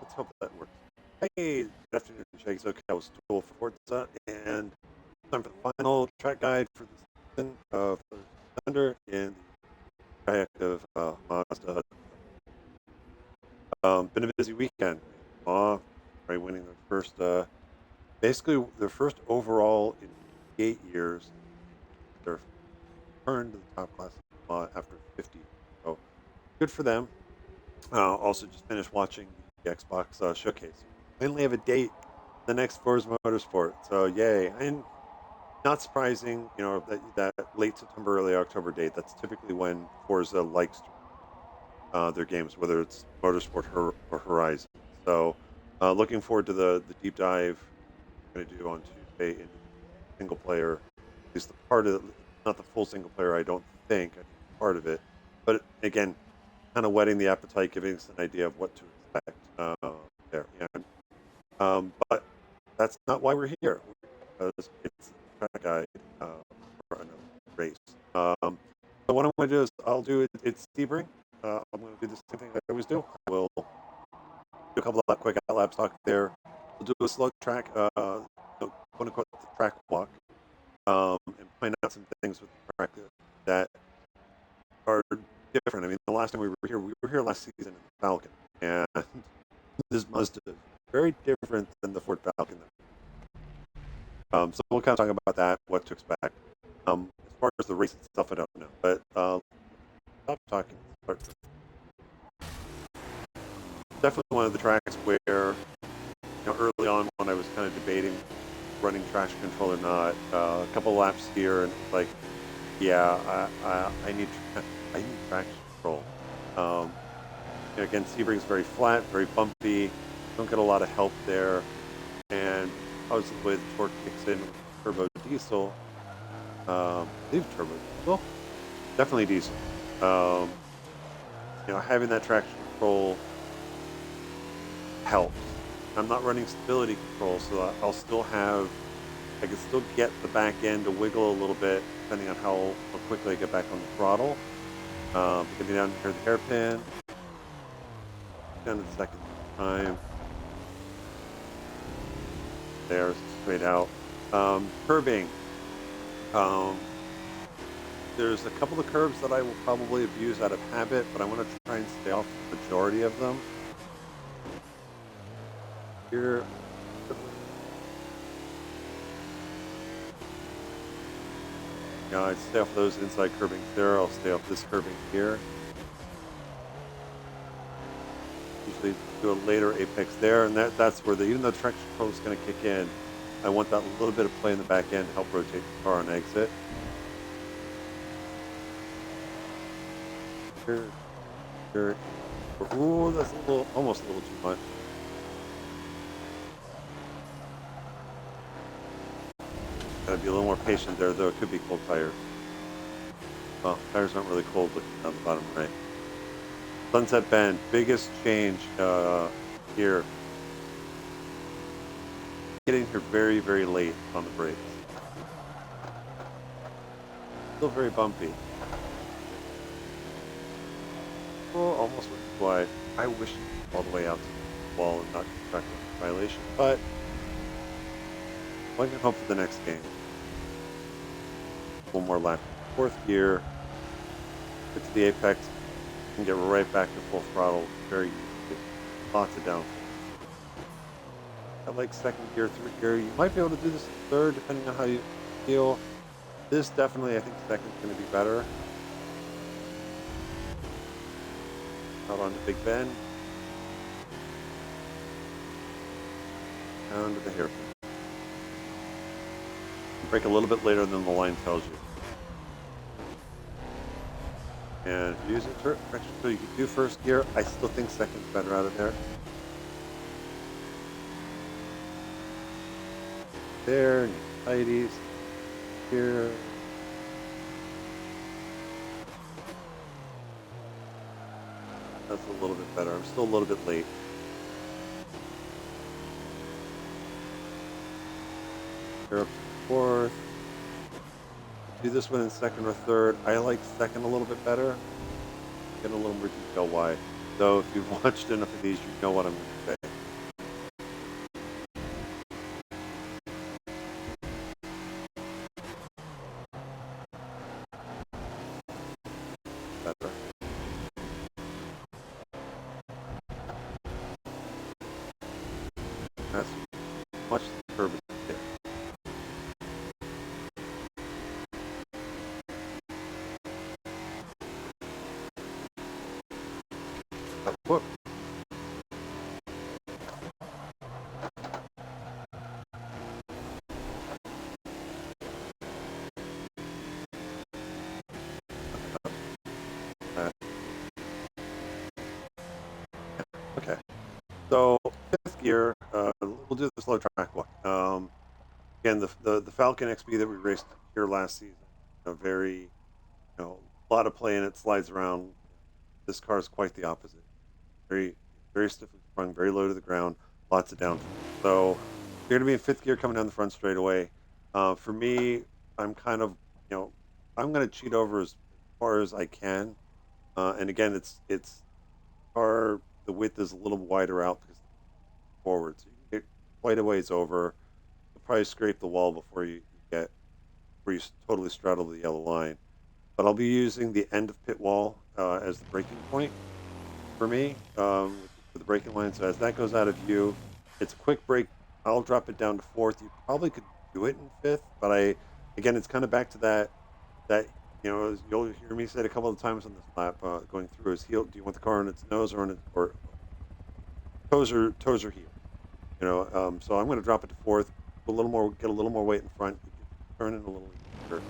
let's hope that works. Hey, good afternoon, Shaggy's okay. I was 2Old4Forza, and time for the final track guide for the season of Thunder in the kayak of Mazda. Been a busy weekend. Right, winning their first, basically their first overall in 8 years. Their return to the top class after 50. So good for them. Also, just finished watching the Xbox showcase. Finally have a date. The next Forza Motorsport. So yay! And not surprising, that late September, early October date. That's typically when Forza likes their games, whether it's Motorsport or Horizon. So looking forward to the deep dive we're going to do on Tuesday into single player. At least the part of it, not the full single player. I don't think. I think part of it, but again, kind of whetting the appetite, giving us an idea of what to expect there. Yeah. But that's not why we're here. Because it's a track guide for another race. So what I'm going to do is I'll do it. It's Sebring. I'm going to do the same thing I always do. We'll do a couple of quick out laps talk there. We'll do a slow track, quote unquote, the track walk, and point out some things with the track that are different. I mean, the last time we were here last season in the Falcon, and this Mazda is very different than the Ford Falcon. So we'll kind of talk about that, what to expect. As far as the race itself, I don't know, but stop talking. Definitely one of the tracks where, early on when I was kind of debating running traction control or not, a couple laps here, and it's like, yeah, I need traction control. Again, Sebring's very flat, very bumpy. Don't get a lot of help there, and obviously the way the torque kicks in with turbo diesel. I believe turbo diesel, definitely diesel. Having that traction control helps. I'm not running stability control, so I can still get the back end to wiggle a little bit, depending on how quickly I get back on the throttle. Getting down here, the hairpin, down to the second time. There's straight out. Curbing. There's a couple of curbs that I will probably abuse out of habit, but I want to try and stay off the majority of them. Here. I stay off those inside curbings there. I'll stay off this curbing here. Usually do a later apex there, and that's where even though traction control is going to kick in, I want that little bit of play in the back end to help rotate the car on exit. Here. Ooh, that's almost a little too much. Gotta be a little more patient there, though. It could be cold tires. Well, tires aren't really cold looking down the bottom right. Sunset Bend, biggest change here. Getting here very, very late on the brakes. Still very bumpy. Well, almost went wide. I wish it was all the way out to the wall and not contract a violation, but one can hope for the next game. One more lap. Fourth gear. Get to the apex. And get right back to full throttle. Very easy. Lots of downforce. I like second gear, third gear. You might be able to do this in third, depending on how you feel. This definitely, I think, second is going to be better. Out onto Big Bend. Down to the hairpin. Brake a little bit later than the line tells you. And if you use it traction control, you can do first gear. I still think second's better out of there. There, tighties. Here. That's a little bit better. I'm still a little bit late. Here up to fourth. Do this one in second or third. I like second a little bit better. Get a little more detail why. Though if you've watched enough of these, you know what I'm going to say. much the curb is hit. Whoop. Okay. So fifth gear, we'll do the slow track one. Again, the Falcon XB that we raced here last season, very, a lot of play in it, slides around. This car is quite the opposite. Very, very stiffly sprung, very low to the ground, lots of downforce. So you're going to be in fifth gear coming down the front straightaway. For me, I'm kind of, I'm going to cheat over as far as I can. And again, it's car, the width is a little wider out because forward, so you can get quite a ways over. You'll probably scrape the wall before you get where you totally straddle the yellow line. But I'll be using the end of pit wall as the braking point for me for the braking line. So as that goes out of view, it's a quick brake. I'll drop it down to fourth. You probably could do it in fifth, but again, it's kind of back to that you'll hear me say it a couple of times on this lap going through is heel. Do you want the car on its nose or on its or toes or heel? So I'm going to drop it to fourth, get a little more weight in front, turn it a little easier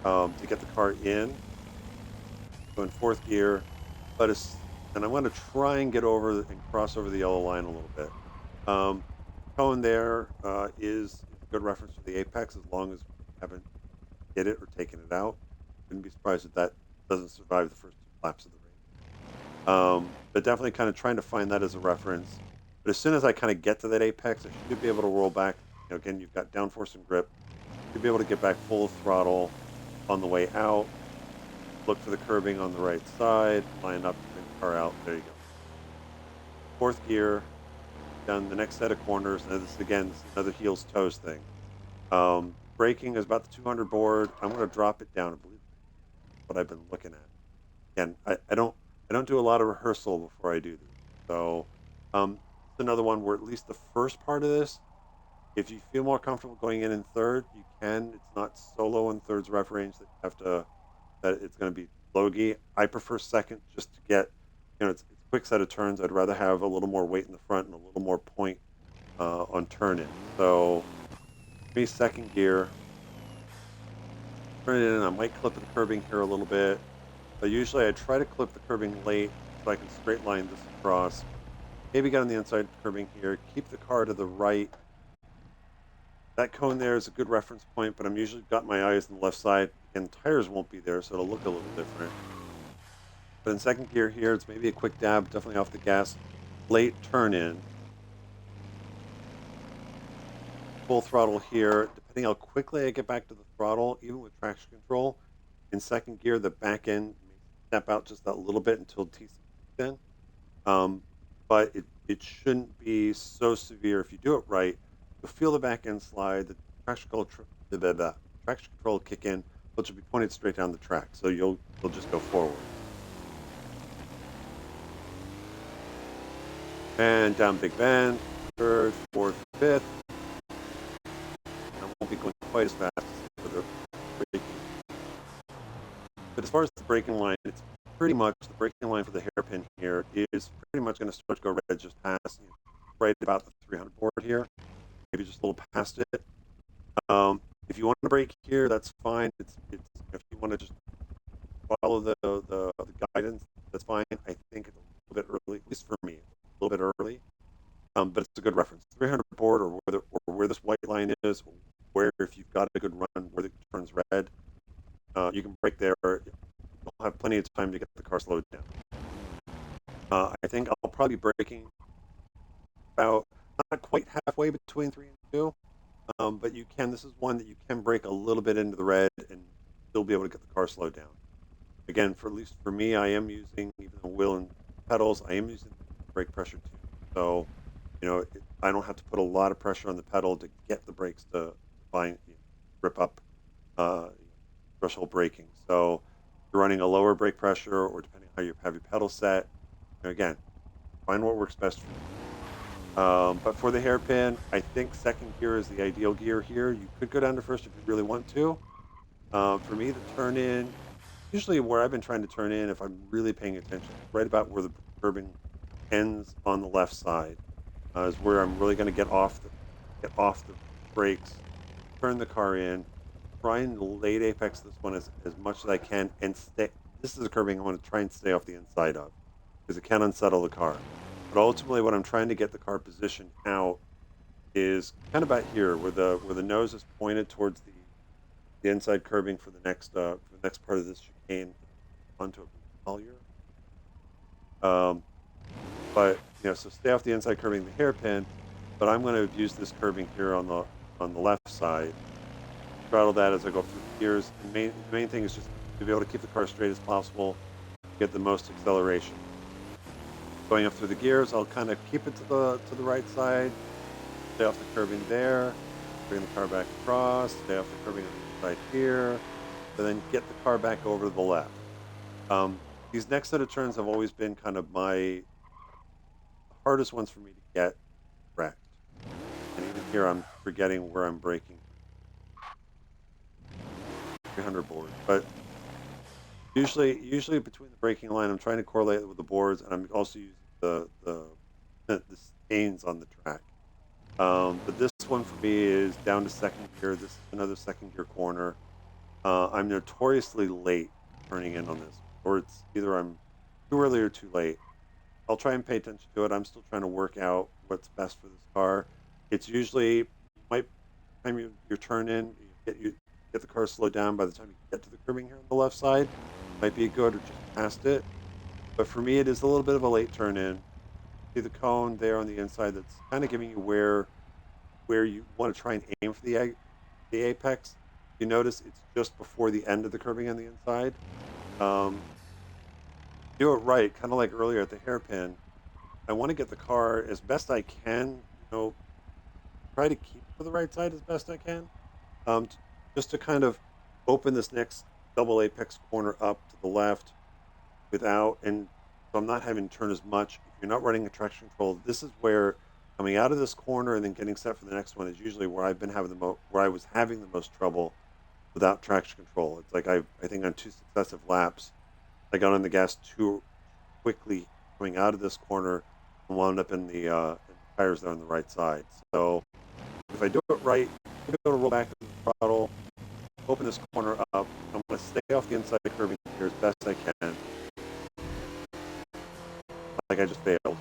to get the car in. Go in fourth gear, and I'm going to try and get over and cross over the yellow line a little bit. Cone there is a good reference to the apex as long as we haven't hit it or taken it out. Wouldn't be surprised if that doesn't survive the first two laps of the race. But definitely kind of trying to find that as a reference. But as soon as I kind of get to that apex, I should be able to roll back. Again, you've got downforce and grip. You'll be able to get back full throttle on the way out. Look for the curbing on the right side. Line up, bring the car out. There you go. Fourth gear. Down the next set of corners. And this is another heels toes thing. Braking is about the 200 board. I'm going to drop it down. I believe what I've been looking at. Again, I don't do a lot of rehearsal before I do this. So it's another one where at least the first part of this, if you feel more comfortable going in third, you can. It's not so low in third's ref range that you have to, that it's going to be low-key. I prefer second just to get, it's a quick set of turns. I'd rather have a little more weight in the front and a little more point on turn in. So for me, second gear, turn it in. I might clip the curbing here a little bit. But usually I try to clip the curbing late so I can straight line this across. Maybe get on the inside curbing here. Keep the car to the right. That cone there is a good reference point, but I'm usually got my eyes on the left side. And tires won't be there, so it'll look a little different. But in second gear here, it's maybe a quick dab, definitely off the gas. Late turn in. Full throttle here. Depending how quickly I get back to the throttle, even with traction control, in second gear, the back end may step out just a little bit until TC kicks in. But it shouldn't be so severe. If you do it right, you'll feel the back end slide, the traction control kick in, but you'll be pointed straight down the track. So you'll just go forward. And down Big Bend, third, fourth, fifth. I won't be going quite as fast for the braking. But as far as the braking line, it's pretty much the braking line for the hairpin here is pretty much going to start to go red just past, right about the 300 board here, maybe just a little past it. If you want to brake here, that's fine. It's if you want to just follow the guidance, that's fine. I think it's a little bit early, at least for me, a little bit early. But it's a good reference. 300 board or where this white line is, where if you've got a good run where it turns red, you can brake there. You'll have plenty of time to get the car slowed down. I think I'll probably be braking about not quite halfway between 3 and 2, but this is one that you can brake a little bit into the red and still be able to get the car slowed down. Again, at least for me, I am using, even the wheel and pedals, I am using brake pressure too. So, I don't have to put a lot of pressure on the pedal to get the brakes to rip up threshold braking. So you're running a lower brake pressure, or depending on how you have your pedal set. Again, find what works best for you. But for the hairpin, I think second gear is the ideal gear here. You could go down to first if you really want to. For me, the turn in, usually where I've been trying to turn in, if I'm really paying attention, right about where the curbing ends on the left side, is where I'm really going to get off the brakes, turn the car in, try and late apex this one as much as I can, and stay. This is a curbing I want to try and stay off the inside of because it can unsettle the car. But ultimately, what I'm trying to get the car positioned out is kind of about here, where the nose is pointed towards the inside curbing for the next part of this chicane onto a Collier. Um, but so stay off the inside curbing the hairpin. But I'm going to use this curbing here on the left side. Throttle that as I go through the gears. And the main thing is just to be able to keep the car straight as possible, get the most acceleration. Going up through the gears, I'll kind of keep it to the right side, stay off the curbing there, bring the car back across, stay off the curbing on the side here, and then get the car back over to the left. These next set of turns have always been kind of my hardest ones for me to get correct. And even here, I'm forgetting where I'm braking. 300 board, but usually between the braking line, I'm trying to correlate it with the boards, and I'm also using the stains on the track. But this one for me is down to second gear. This is another second gear corner. I'm notoriously late turning in on this, or it's either I'm too early or too late. I'll try and pay attention to it. I'm still trying to work out what's best for this car. It's usually might time you turn in, you get the car slowed down by the time you get to the curbing here on the left side. Might be good or just past it. But for me, it is a little bit of a late turn in. See the cone there on the inside that's kind of giving you where you want to try and aim for the apex. You notice it's just before the end of the curbing on the inside. Um, do it right, kind of like earlier at the hairpin. I want to get the car as best I can. Try to keep it to the right side as best I can. Um, just to kind of open this next double apex corner up to the left without, and so I'm not having to turn as much. If you're not running a traction control, this is where coming out of this corner and then getting set for the next one is usually where I've been having where I was having the most trouble without traction control. It's like I think on two successive laps, I got on the gas too quickly coming out of this corner and wound up in the tires there on the right side. So if I do it right, I'm going to roll back to the throttle, open this corner up. I'm going to stay off the inside curbing here as best I can, like I just failed.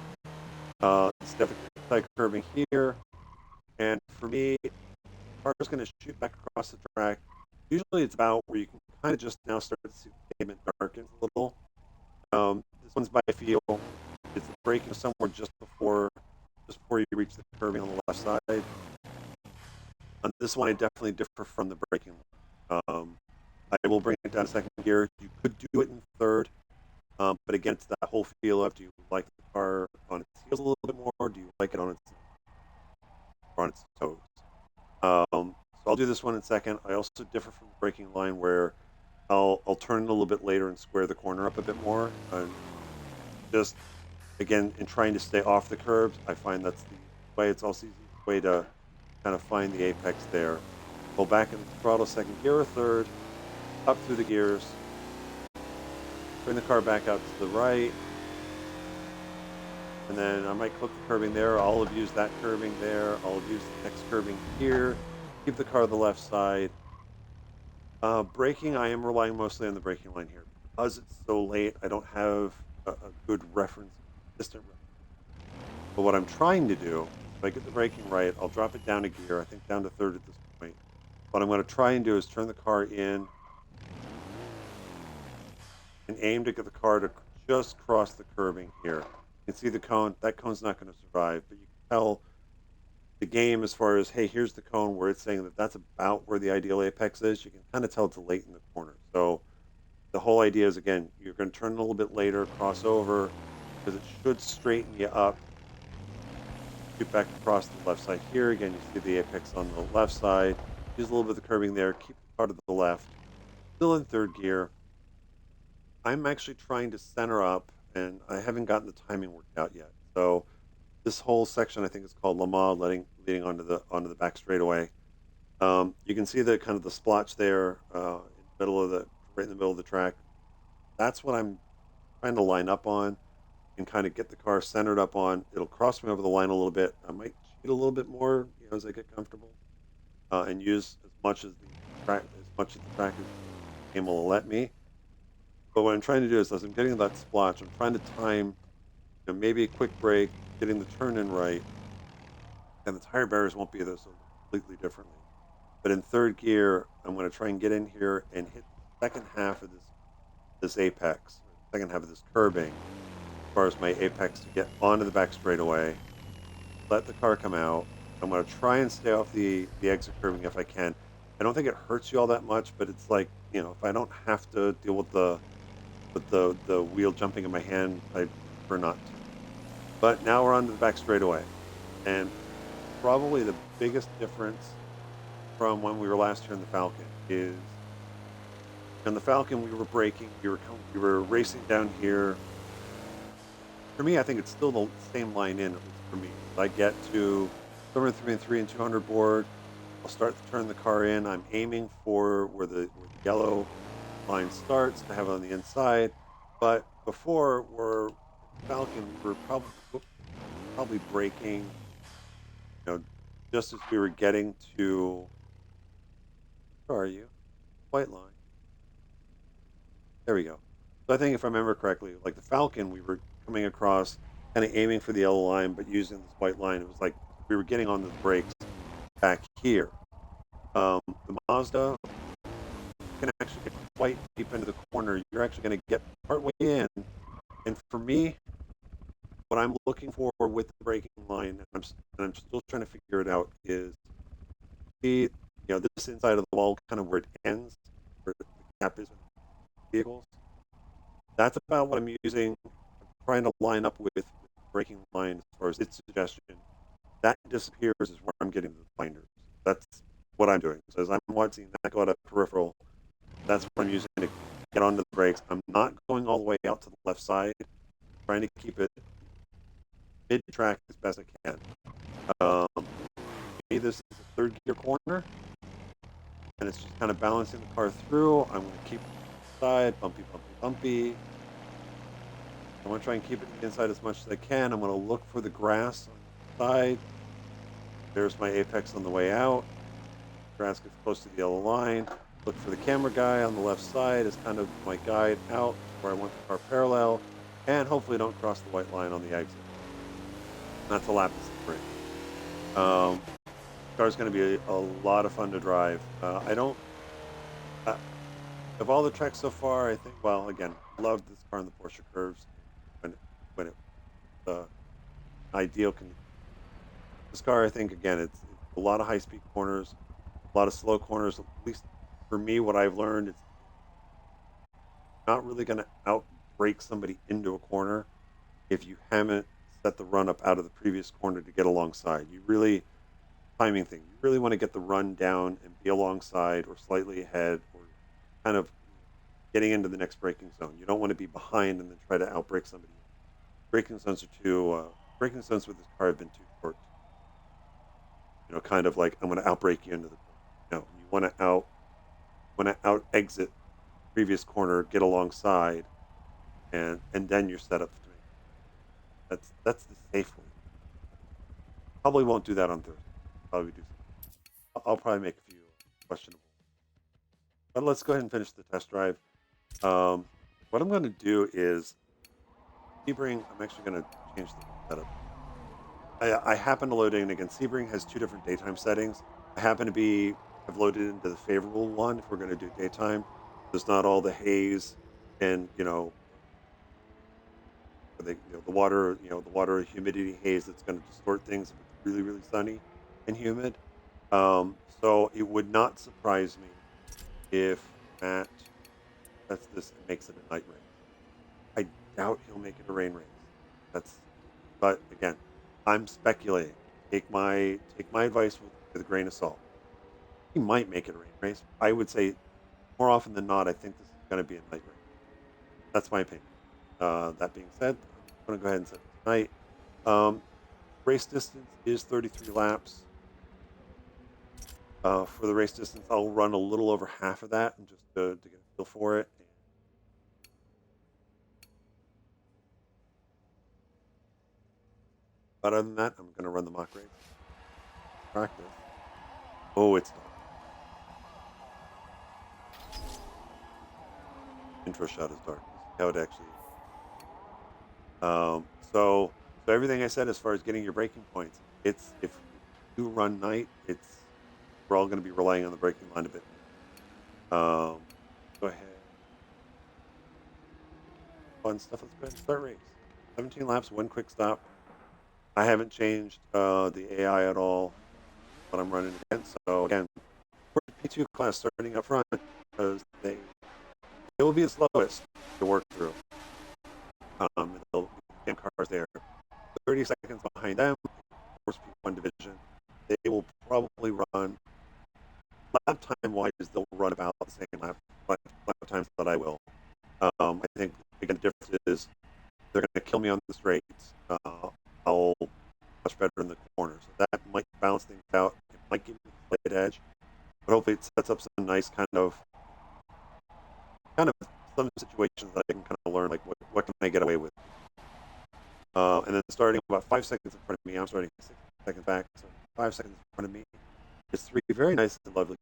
Step inside curbing here, and for me, the car is going to shoot back across the track. Usually it's about where you can kind of just now start to see the pavement darkens a little. This one's by feel. It's braking somewhere just before you reach the curbing on the left side. On this one, I definitely differ from the braking. I will bring it down to second gear. You could do it in third, but again, it's that whole feel of, do you like the car on its heels a little bit more, or do you like it on its toes? So I'll do this one in second. I also differ from the braking line where I'll turn it a little bit later and square the corner up a bit more. Just again, in trying to stay off the curbs, I find that's the way. It's also the easiest way to kind of find the apex there. Pull back in the throttle, second gear or third, up through the gears, bring the car back out to the right, and then I might clip the curbing there. I'll abuse that curbing there. I'll abuse the next curbing here. Keep the car to the left side. Braking, I am relying mostly on the braking line here. Because it's so late, I don't have a good reference, consistent reference. But what I'm trying to do, if I get the braking right, I'll drop it down a gear, I think down to third at this point. What I'm going to try and do is turn the car in and aim to get the car to just cross the curbing here. You can see the cone. That cone's not going to survive, but you can tell the game as far as, hey, here's the cone where it's saying that that's about where the ideal apex is. You can kind of tell it's late in the corner. So the whole idea is, again, you're going to turn a little bit later, cross over, because it should straighten you up. Shoot back across the left side here. Again, you see the apex on the left side. Use a little bit of the curbing there. Keep the car to the left. Still in third gear. I'm actually trying to center up, and I haven't gotten the timing worked out yet. So this whole section I think is called Lola, leading onto the back straightaway. You can see the kind of the splotch there in the middle of the right in the middle of the track. That's what I'm trying to line up on and kind of get the car centered up on. It'll cross me over the line a little bit. I might cheat a little bit more, as I get comfortable, and use as much of the track as the game will let me. But what I'm trying to do is, as I'm getting that splotch, I'm trying to time, maybe a quick break, getting the turn in right, and the tire barriers won't be there so completely differently. But in third gear, I'm going to try and get in here and hit the second half of this apex, second half of this curbing, as far as my apex to get onto the back straightaway, let the car come out. I'm going to try and stay off the exit curbing if I can. I don't think it hurts you all that much, but it's like, if I don't have to deal with the wheel jumping in my hand, I prefer not to. But now we're on to the back straightaway, and probably the biggest difference from when we were last here in the Falcon is in the Falcon we were braking, we were racing down here. For me, I think it's still the same line in, at least for me. I get to somewhere between 3 and 200 board. I'll start to turn the car in. I'm aiming for where the yellow line starts to have it on the inside. But before we're Falcon, we were probably braking, just as we were getting to. Where are you? White line. There we go. So I think if I remember correctly, like the Falcon, we were coming across, kind of aiming for the yellow line, but using this white line. It was like we were getting on the brakes back here. The Mazda can actually get quite deep into the corner. You're actually going to get partway in, and for me, what I'm looking for with the braking line, and I'm still trying to figure it out, is the this inside of the wall, kind of where it ends, where the gap is in vehicles. That's about what I'm using. I'm trying to line up with the braking line as far as its suggestion. That disappears is where I'm getting the binders. That's what I'm doing. So as I'm watching that go out of peripheral, that's what I'm using to get onto the brakes. I'm not going all the way out to the left side, trying to keep it mid-track as best I can. This is a third gear corner, and it's just kind of balancing the car through. I'm going to keep it side, bumpy, bumpy, bumpy. I want to try and keep it inside as much as I can. I'm going to look for the grass on the side. There's my apex on the way out. Grass gets close to the yellow line. Look for the camera guy on the left side as kind of my guide out where I want the car parallel, and hopefully don't cross the white line on the exit. Not to lap the Sebring. The car's going to be a lot of fun to drive. I don't. Of all the tracks so far, I think. Well, again, loved this car in the Porsche curves when it ideal can. This car, I think, again, it's a lot of high-speed corners, a lot of slow corners. At least for me, what I've learned, it's not really going to out-brake somebody into a corner if you haven't set the run up out of the previous corner to get alongside. You really timing thing. You really want to get the run down and be alongside or slightly ahead or kind of getting into the next braking zone. You don't want to be behind and then try to outbrake somebody. Braking zones with this car have been too short. Kind of like I'm going to outbrake you into the corner. No, you want to out exit previous corner, get alongside, and then you're set up to make. That's the safe way. Probably won't do that on Thursday. Probably do. I'll probably make a few questionable. But let's go ahead and finish the test drive. What I'm going to do is Sebring. I'm actually going to change the setup. I happen to load in again. Sebring has two different daytime settings. I happen to have loaded into the favorable one if we're going to do daytime. There's not all the haze and the water humidity haze that's going to distort things if it's really really sunny and humid. So it would not surprise me if Matt sets this and makes it a night race. I doubt he'll make it a rain race. But again, I'm speculating. Take my advice with a grain of salt. He might make it a rain race. I would say more often than not, I think this is going to be a night race. That's my opinion. That being said, I'm going to go ahead and set it tonight. Race distance is 33 laps. For the race distance, I'll run a little over half of that and just to get a feel for it. But other than that, I'm going to run the mock race. Practice. Oh, it's dark. Intro shot is dark. This is how it actually is. So everything I said as far as getting your braking points, it's if you run night, we're all going to be relying on the braking line a bit more. Go ahead. Fun stuff. Let's go ahead and start race. 17 laps, one quick stop. I haven't changed the AI at all. What I'm running against. So again, we're P2 class starting up front because they will be the slowest to work through. They'll be cars there. 30 seconds behind them, course P1 division. They will probably run lap time wise. They'll run about the same lap times that I will. I think again the difference is they're going to kill me on the straights. I'll much better in the corners. So that might balance things out. It might give me a slight edge, but hopefully it sets up some nice kind of some situations that I can kind of learn, like what can I get away with. And then starting about 5 seconds in front of me, I'm starting 6 seconds back. So 5 seconds in front of me is 3 very nice and lovely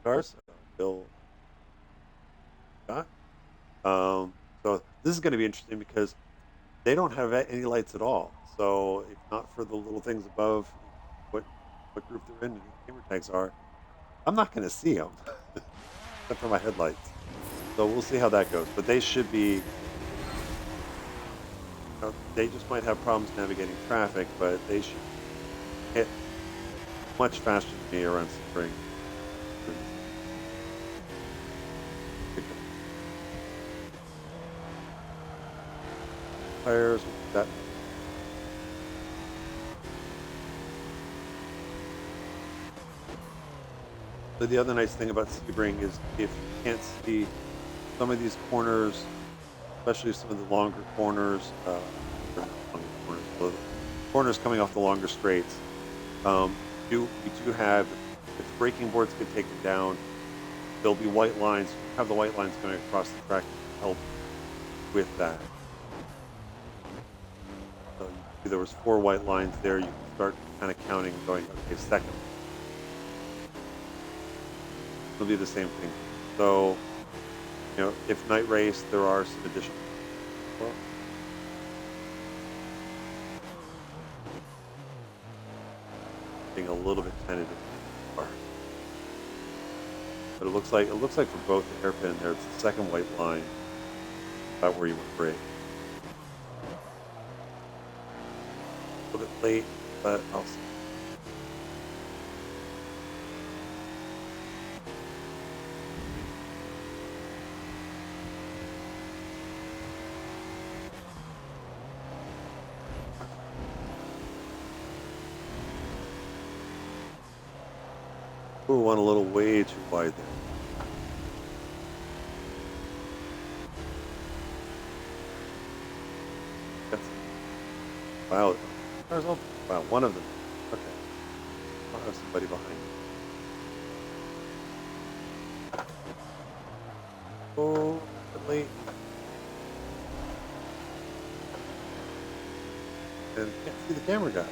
cars. Bill got. So this is going to be interesting because they don't have any lights at all. So if not for the little things above what group they're in and the gamer tags are, I'm not going to see them except for my headlights. So we'll see how that goes. But they should be. They just might have problems navigating traffic, but they should hit much faster than me around Sebring. Tires, that. So the other nice thing about Sebring is if you can't see some of these corners, especially some of the longer corners, so the corners coming off the longer straights, you do have, if the braking boards get taken down, there'll be white lines. You have the white lines going across the track to help with that. So there was 4 white lines there. You can start kind of counting, going, okay, second. It'll be the same thing. So, if night race, there are some additional. Being a little bit tentative, but it looks like for both the hairpin there, it's the second white line, about where you want to brake. A little bit late, but I'll see. Ooh, went a little way too wide there. Wow, there's all, wow, one of them. Okay, I'll have somebody behind me. Oh, but late. And can't see the camera guy.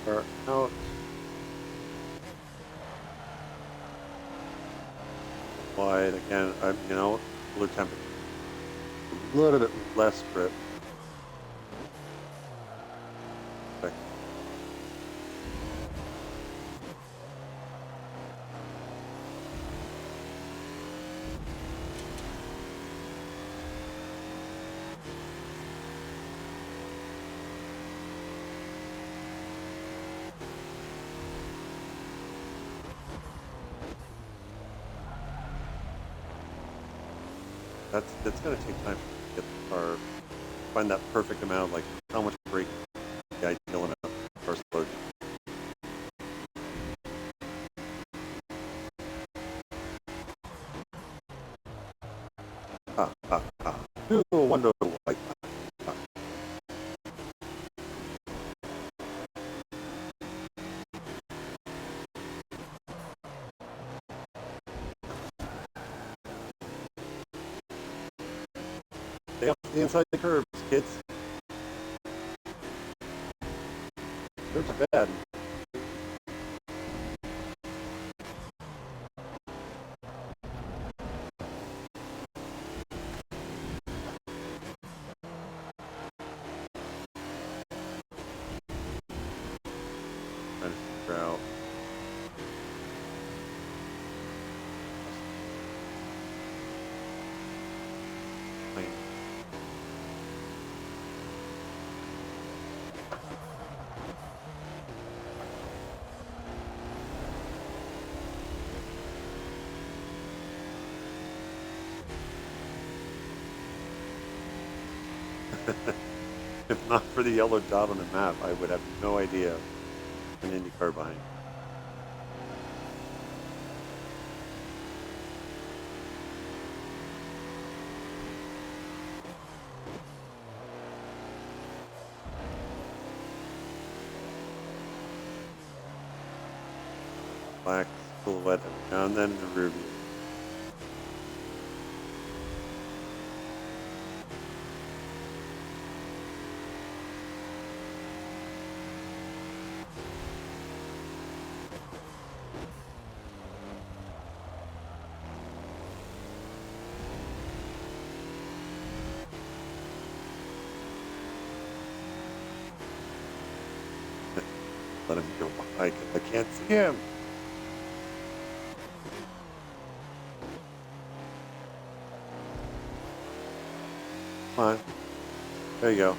Are out. Wide again. Cooler temperature. A little bit less grip. Okay. That's going to take time to get the car, find that perfect amount, like how much brake the ideal amount of car slow. Ah, do wonder like that. Stay off the inside the curbs, kids. Curbs are bad. Trying to figure out. If not for the yellow dot on the map, I would have no idea an Indy car behind. Black silhouette every now and then in the rear view. Let him go by because I can't see him. Come on. There you go.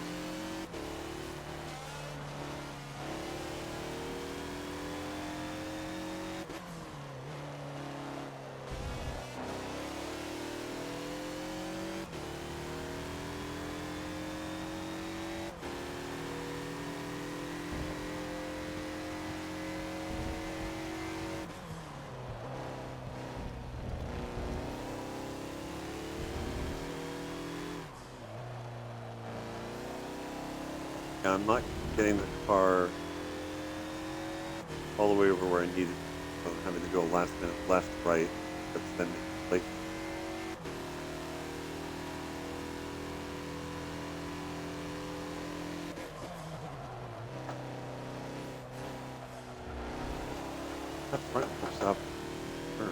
Yeah, I'm not getting the car all the way over where I need it. So I'm having to go last minute, left, right. That's then late. Left, right, left, stop. Turn.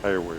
Tire wear.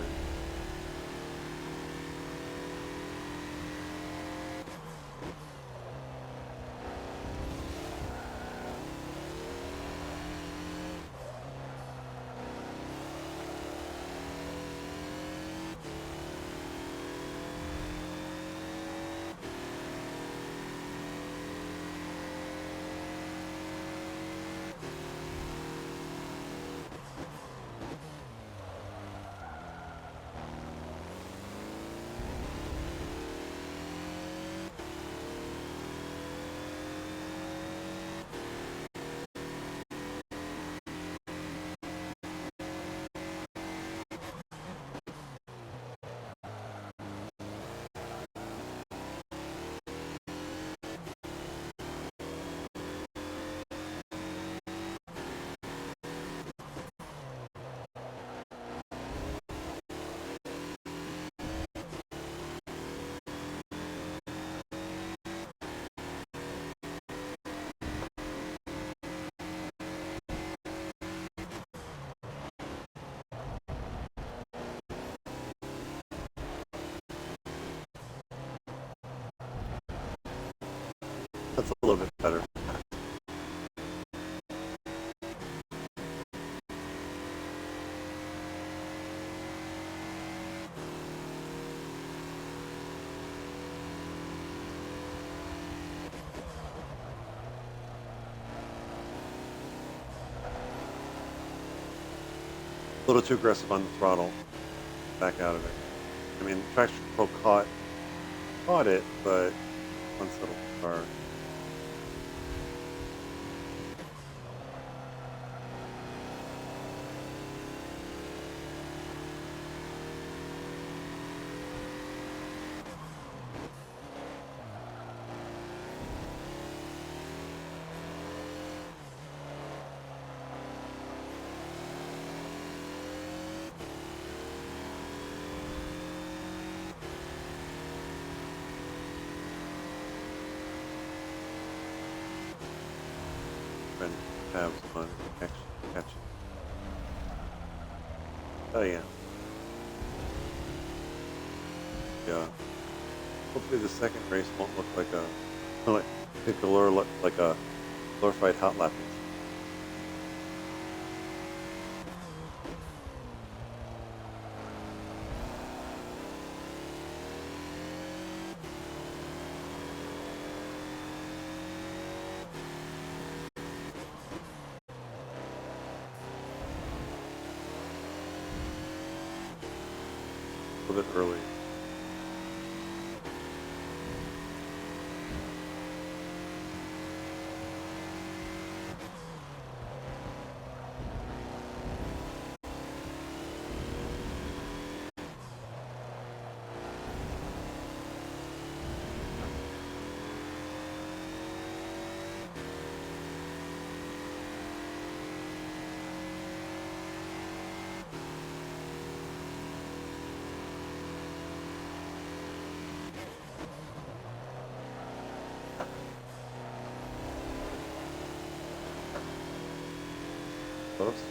That's a little bit better. A little too aggressive on the throttle. Back out of it. I mean, traction control caught it, but unsettled car. Trying to keep tabs on it, actually catch it. Oh yeah. Yeah. Hopefully the second race won't look like a like like a glorified hot lap incident. A little bit early. Close.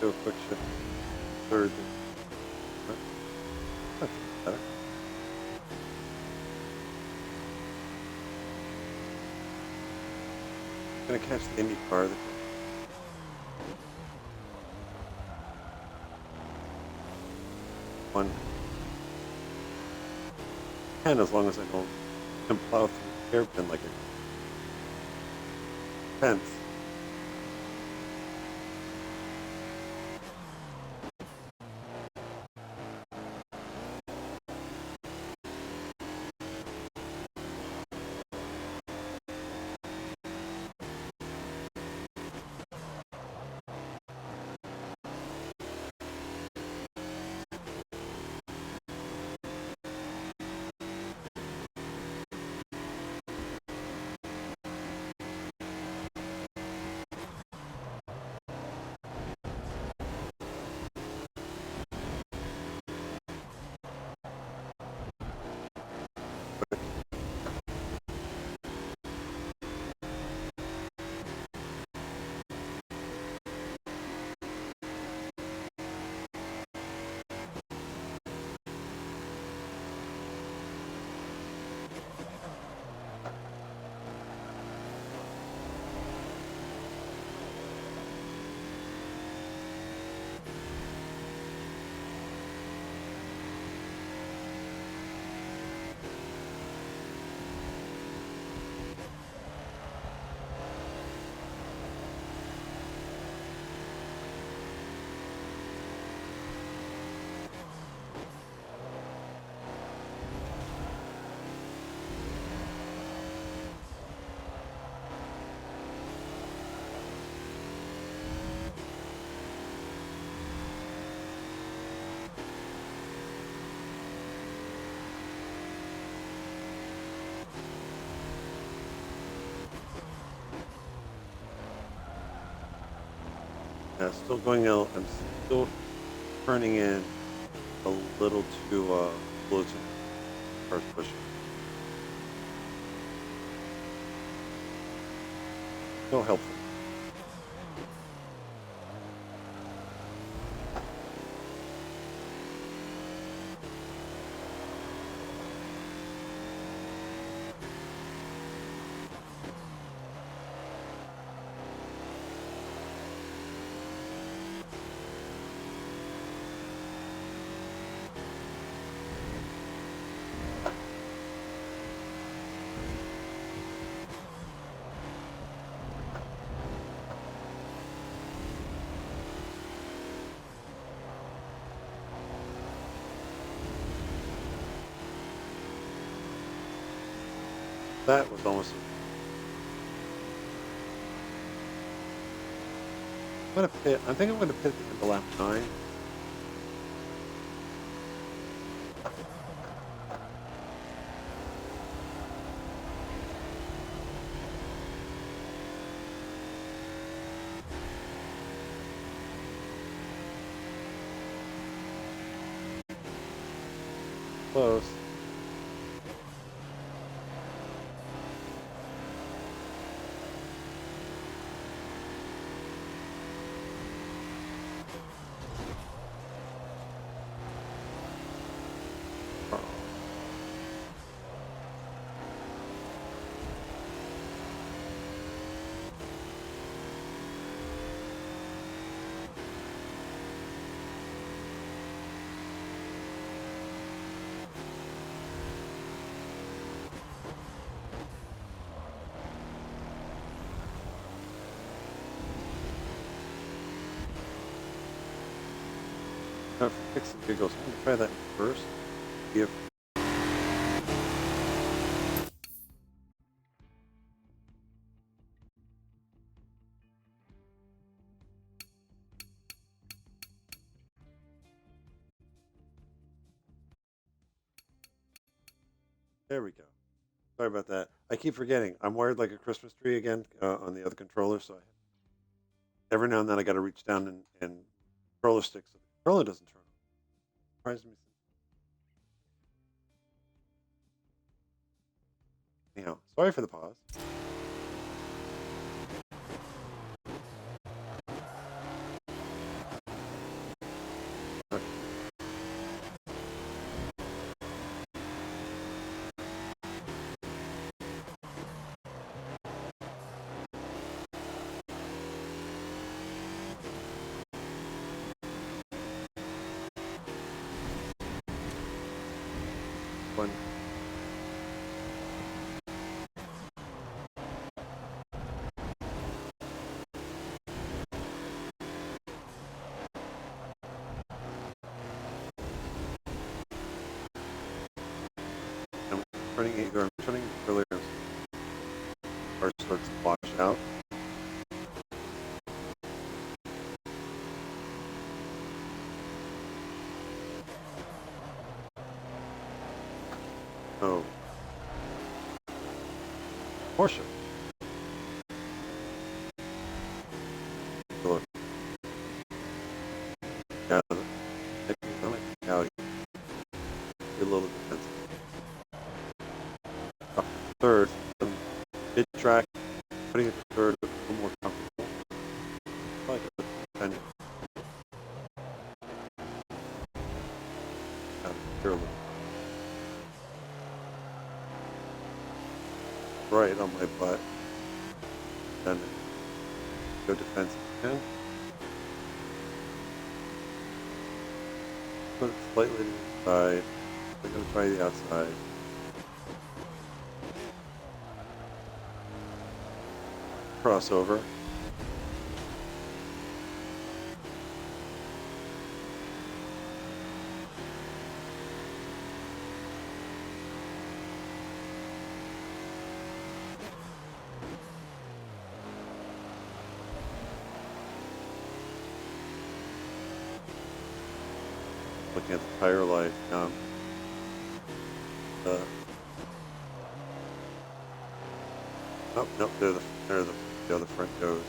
Do a quick shift. Third. That's better. Gonna catch the Indy car. One. And as long as I don't can plow through the hairpin like a fence. Yeah, still going out. I'm still turning in a little too close to cars pushing. No helpful. That was almost. I'm gonna pit. I think I'm gonna pit at the end of lap 9. Close. For kicks and giggles, I'm gonna try that first. See if there we go. Sorry about that. I keep forgetting. I'm wired like a Christmas tree again on the other controller, so every now and then I got to reach down and controller stick so the controller doesn't turn on. Surprised me. Anyhow, sorry for the pause. Okay. One. I'm turning either I'm turning it earlier or it starts to wash out. Oh, Porsche. Look. Yeah, I like the Audi. A little defensive. Third, mid track, putting it to third, a little more comfortable. I like it. Kind of right on my butt. Then go defensive again. Put it slightly to the side. I'm going to try the outside. Crossover. Looking at the tire life. Oh, nope, there the other front goes.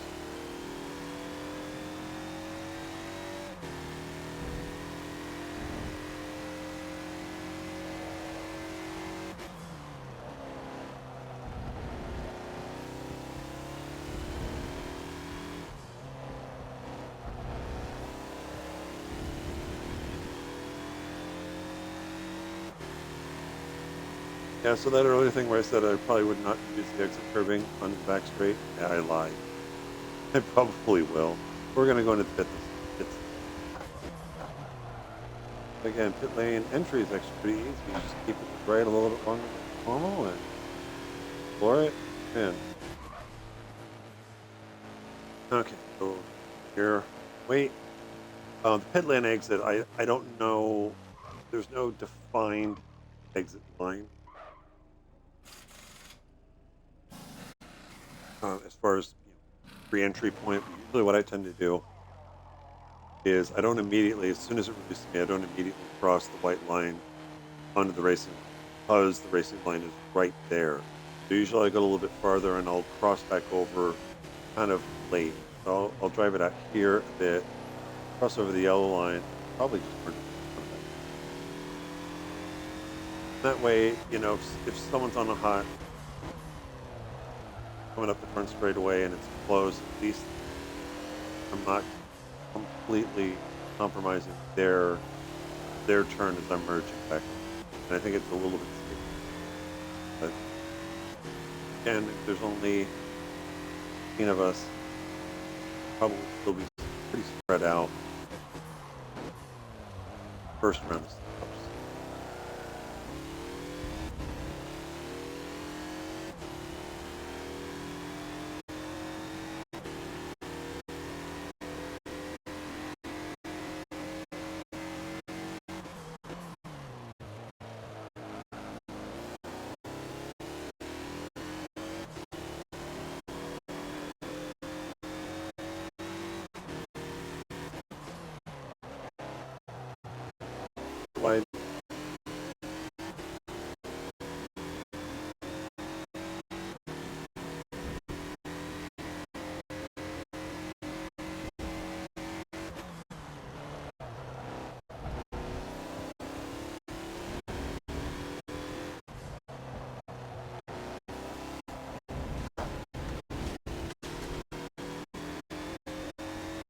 Yeah, so that earlier thing where I said I probably would not use the exit curbing on the back straight, yeah, I lied. I probably will. We're going to go into pit this. Again, pit lane entry is actually pretty easy. You just keep it right a little bit longer than normal and explore it in. Okay, so here, wait. The pit lane exit, I don't know. There's no defined exit line. as far as re-entry point. But usually, what I tend to do is I don't immediately, as soon as it releases me, I don't immediately cross the white line onto the racing line because the racing line is right there. So usually I go a little bit farther and I'll cross back over kind of late. So I'll drive it out here a bit, cross over the yellow line, and probably just merge it in front of that. That way, if someone's on a hot coming up the front straightaway and it's close, at least I'm not completely compromising their turn as I'm merging back in. And I think it's a little bit safer. But again, if there's only 15 of us, probably still be pretty spread out first round of setups. Why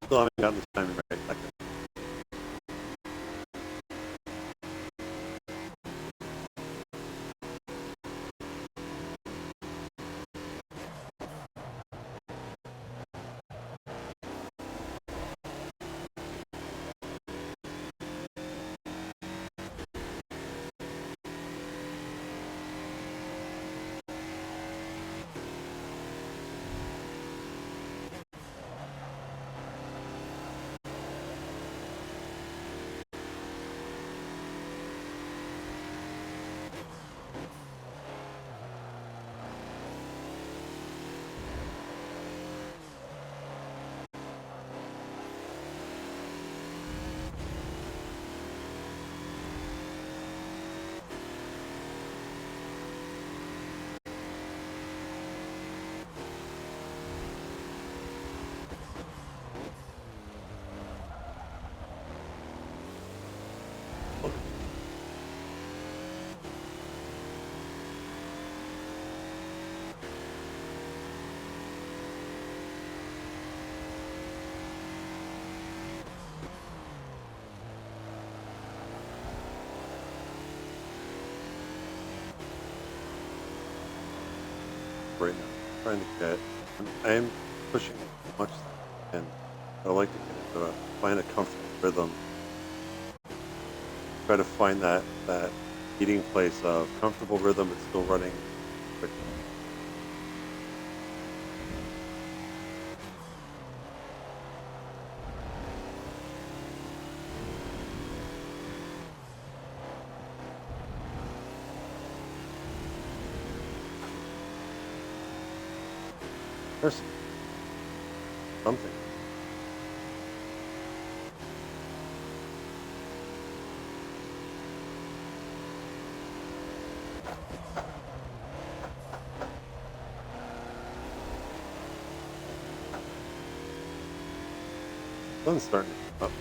still haven't gotten this timing right? Okay. Right now, I'm trying to get, I'm pushing as much as I can. I like to get into find a comfortable rhythm. Try to find that meeting place of comfortable rhythm, but still running quick. There's something. Sun's starting to come up.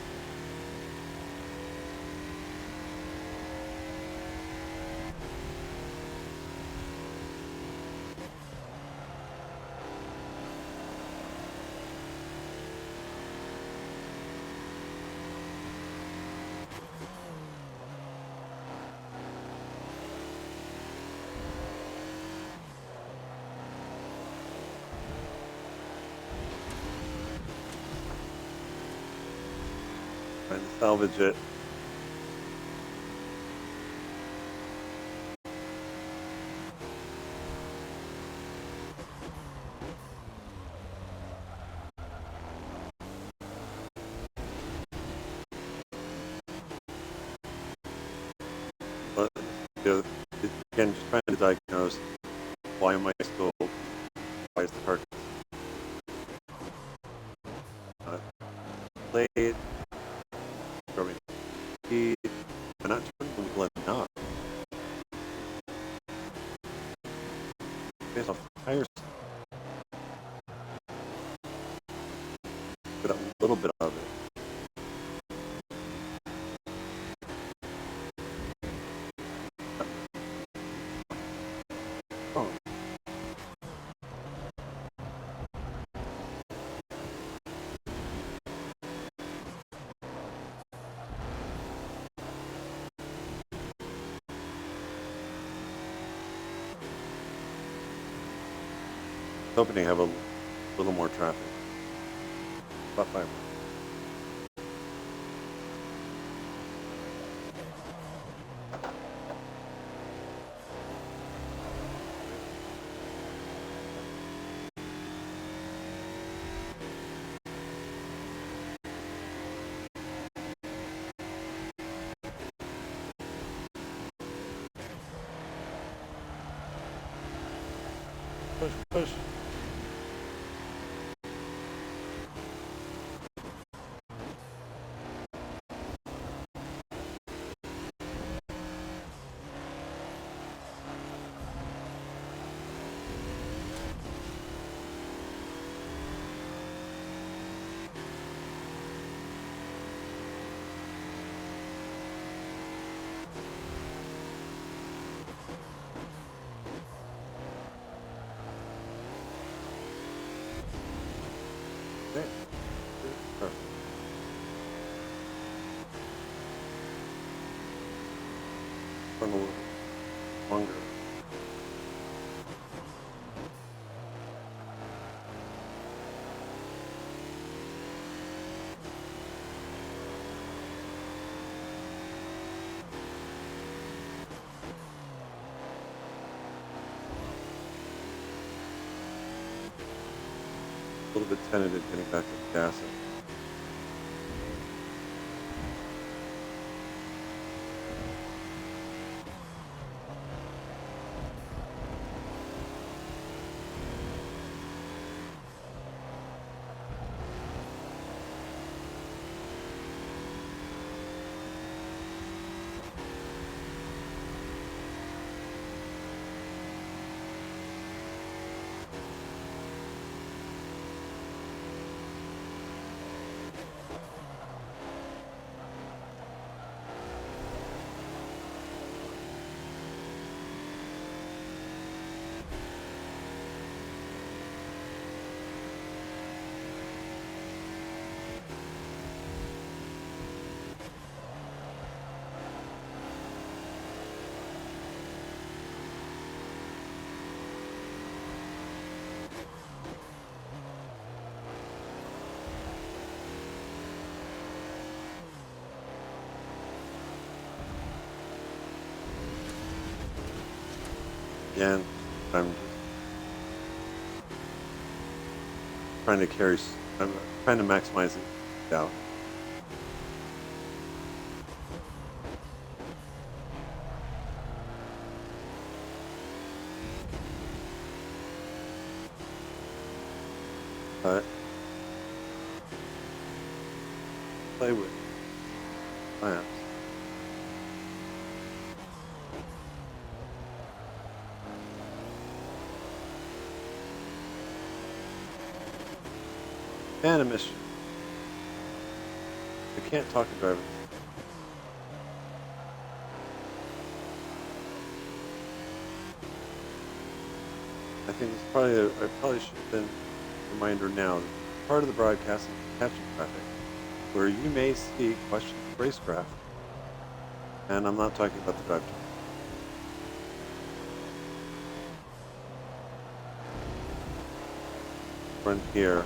Trying to salvage it. But you know, again, just trying to diagnose why am I still, why is the car based off the tires, get a little bit of it. Oh. Hoping to have a little more traffic. About 5. Push, push. Okay. Perfect. Run a little longer. A little bit tentative getting back to the gas. Again, I'm trying to carry. I'm trying to maximize it out. But play with lamps. And emission. I can't talk to drivers. I think it's probably I probably should have been a reminder now. Part of the broadcast is capture traffic, where you may see questions of racecraft, and I'm not talking about the drive time. Run here.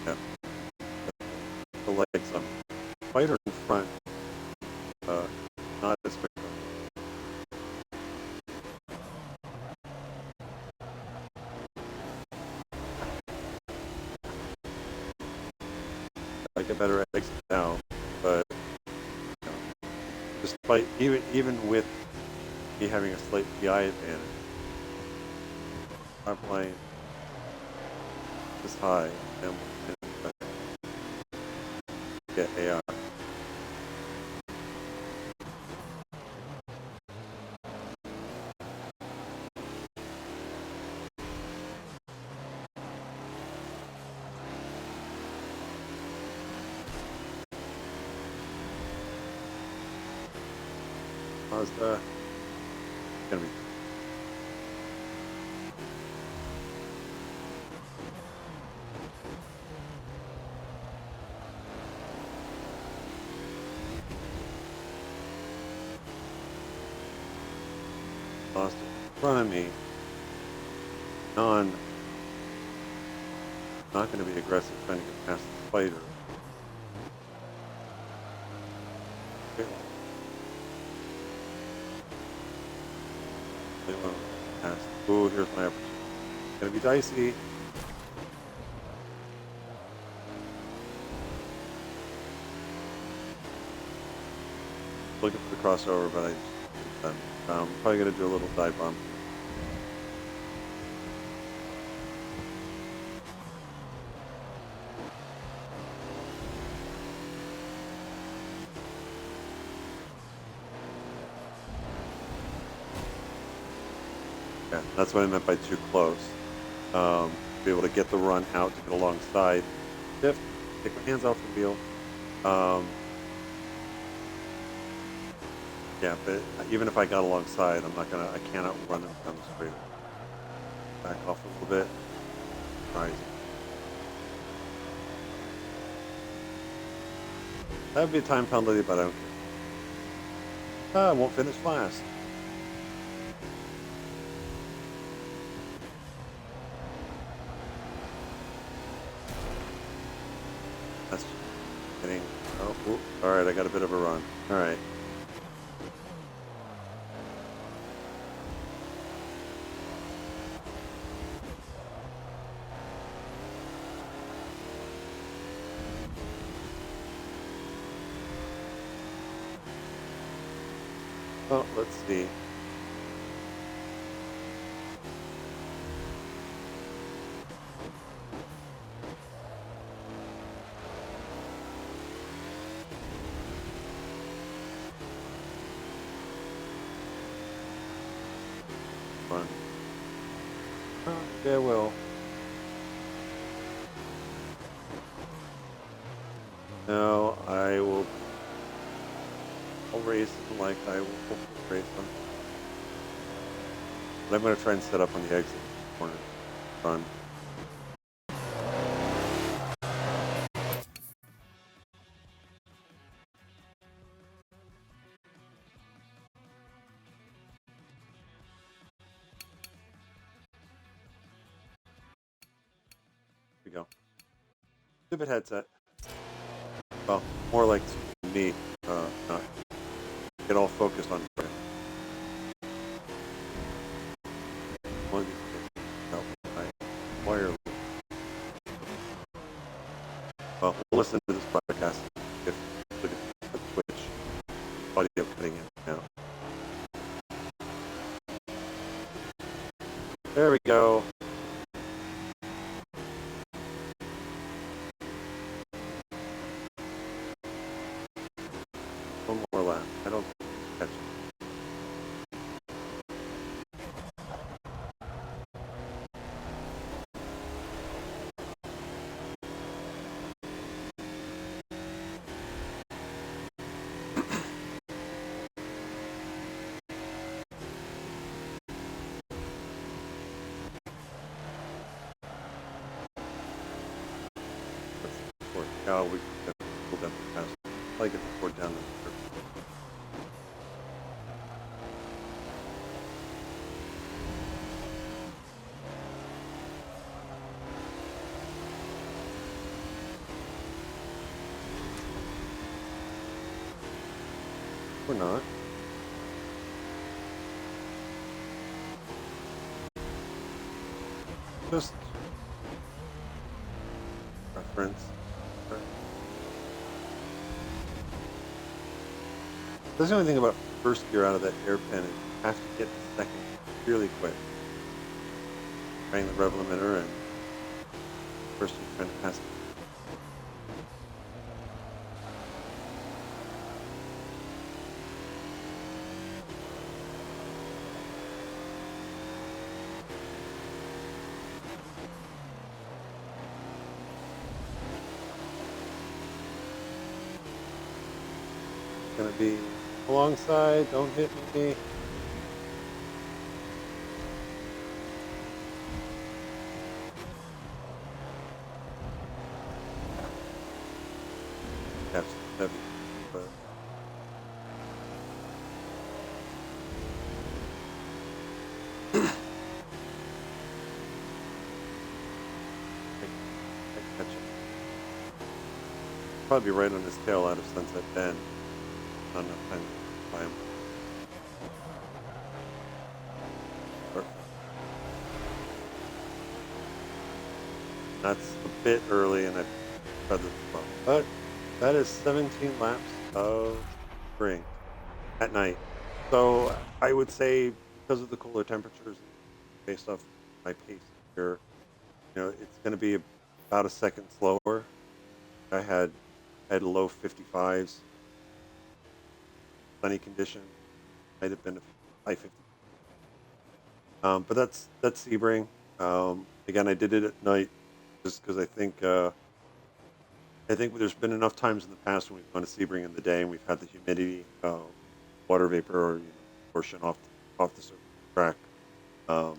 Yeah. The legs on. Fighter in front. Not as quick. I get better exit now, but you know, despite even with me having a slight PI advantage, top line is high, and get AI. Mazda. Gonna be Mazda in front of me. Not going to be aggressive trying to get past the spider. Okay. Ooh, here's my opportunity. It's going to be dicey. Looking for the crossover, but I just didn't. Probably going to do a little dive bomb. Yeah, that's what I meant by too close. Be able to get the run out to get alongside. Shift, take my hands off the wheel. Yeah, but even if I got alongside, I cannot run them down the straight. Back off a little bit. Rising. That would be a time penalty, but I don't care. I won't finish last. That's getting. Oh, all right. I got a bit of a run. All right. Well, let's see. Run. Okay, well. No, I'll race them like I will race them. But I'm going to try and set up on the exit corner. Run. Here we go. Stupid headset. Well, more like me. Not get all focused on it. One of these things out by wireless. Well, we'll listen to this podcast if look at the Twitch audio cutting in now. There we go. One more lap. I don't catch it. Now we can pull down the pass. Probably get the board down the curve. Or not. Just reference. That's the only thing about first gear out of that hairpin is you have to get the second really quick. Bang the rev limiter and first you're trying to pass it. It's gonna be Alongside, don't hit me. Have some heavy, but I catch him. Probably right on his tail out of Sunset Bend. Not enough time to buy him. That's a bit early, and I feathered the boat. But that is 17 laps of spring at night. So I would say because of the cooler temperatures, based off my pace here, it's going to be about a second slower. I had low 55s, sunny conditions, might have been a high 50. But that's Sebring. Again, I did it at night just because I think there's been enough times in the past when we've gone to Sebring in the day and we've had the humidity, water vapor, or portion off the surface of the track. So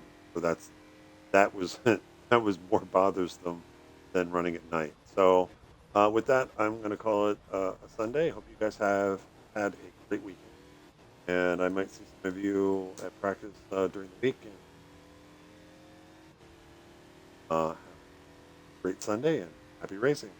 that was that was more bothersome than running at night. So with that, I'm going to call it a Sunday. Hope you guys have had a great weekend, and I might see some of you at practice during the week. And have a great Sunday and happy racing.